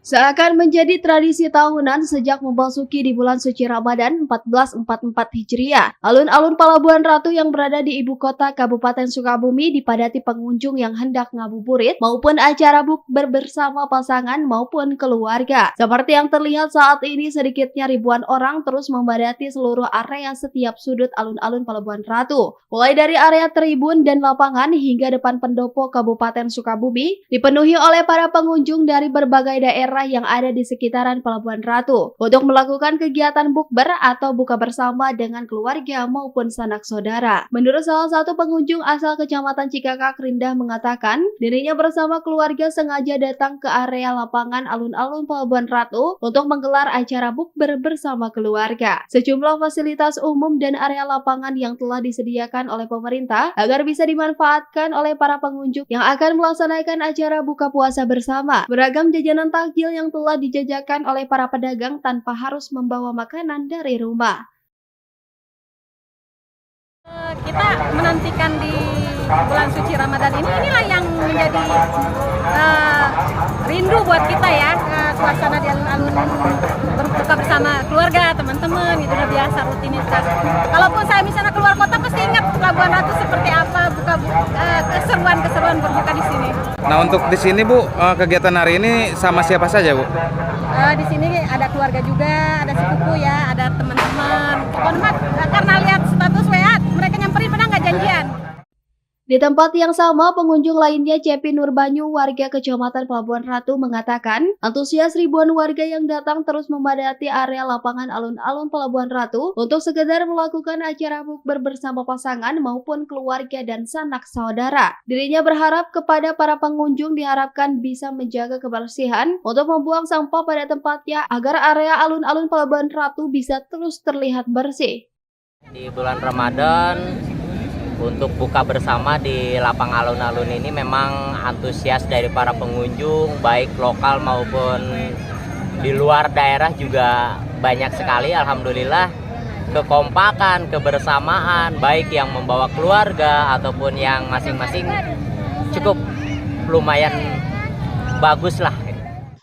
Seakan menjadi tradisi tahunan sejak memasuki di bulan suci Ramadan 1444 Hijriah, alun-alun Pelabuhan Ratu yang berada di ibu kota Kabupaten Sukabumi dipadati pengunjung yang hendak ngabuburit maupun acara bukber bersama pasangan maupun keluarga. Seperti yang terlihat saat ini, sedikitnya ribuan orang terus membadati seluruh area setiap sudut alun-alun Pelabuhan Ratu. Mulai dari area tribun dan lapangan hingga depan pendopo Kabupaten Sukabumi, dipenuhi oleh para pengunjung dari berbagai daerah yang ada di sekitaran Pelabuhan Ratu untuk melakukan kegiatan bukber atau buka bersama dengan keluarga maupun sanak saudara. Menurut salah satu pengunjung asal Kecamatan Cikakak Rindah mengatakan, dirinya bersama keluarga sengaja datang ke area lapangan alun-alun Pelabuhan Ratu untuk menggelar acara bukber bersama keluarga. Sejumlah fasilitas umum dan area lapangan yang telah disediakan oleh pemerintah agar bisa dimanfaatkan oleh para pengunjung yang akan melaksanakan acara buka puasa bersama. Beragam jajanan takjil yang telah dijajakan oleh para pedagang tanpa harus membawa makanan dari rumah. Kita menantikan di bulan suci Ramadan inilah yang menjadi rindu buat kita ya, suasana di alun-alun berbuka bersama keluarga, teman-teman, itu udah biasa rutinitas. Kalaupun saya misalnya keluar kota pasti ingat Pelabuhan Ratu seperti apa, keseruan berbuka di sini. Nah, untuk di sini Bu, kegiatan hari ini sama siapa saja Bu? Di sini ada keluarga juga, ada sepupu ya, ada teman-teman. Konmat karena lihat status WA, mereka nyamperin pernah nggak janjian. Di tempat yang sama, pengunjung lainnya Cepi Nurbanyu, warga Kecamatan Pelabuhan Ratu mengatakan, antusias ribuan warga yang datang terus memadati area lapangan alun-alun Pelabuhan Ratu untuk sekedar melakukan acara bukber bersama pasangan maupun keluarga dan sanak saudara. Dirinya berharap kepada para pengunjung diharapkan bisa menjaga kebersihan untuk membuang sampah pada tempatnya agar area alun-alun Pelabuhan Ratu bisa terus terlihat bersih. Di bulan Ramadan, untuk buka bersama di lapang alun-alun ini memang antusias dari para pengunjung, baik lokal maupun di luar daerah juga banyak sekali. Alhamdulillah, kekompakan, kebersamaan, baik yang membawa keluarga ataupun yang masing-masing cukup lumayan bagus lah.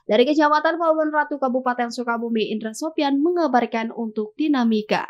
Dari Kecamatan Pelabuhan Ratu, Kabupaten Sukabumi, Indra Sopyan mengabarkan untuk Dinamika.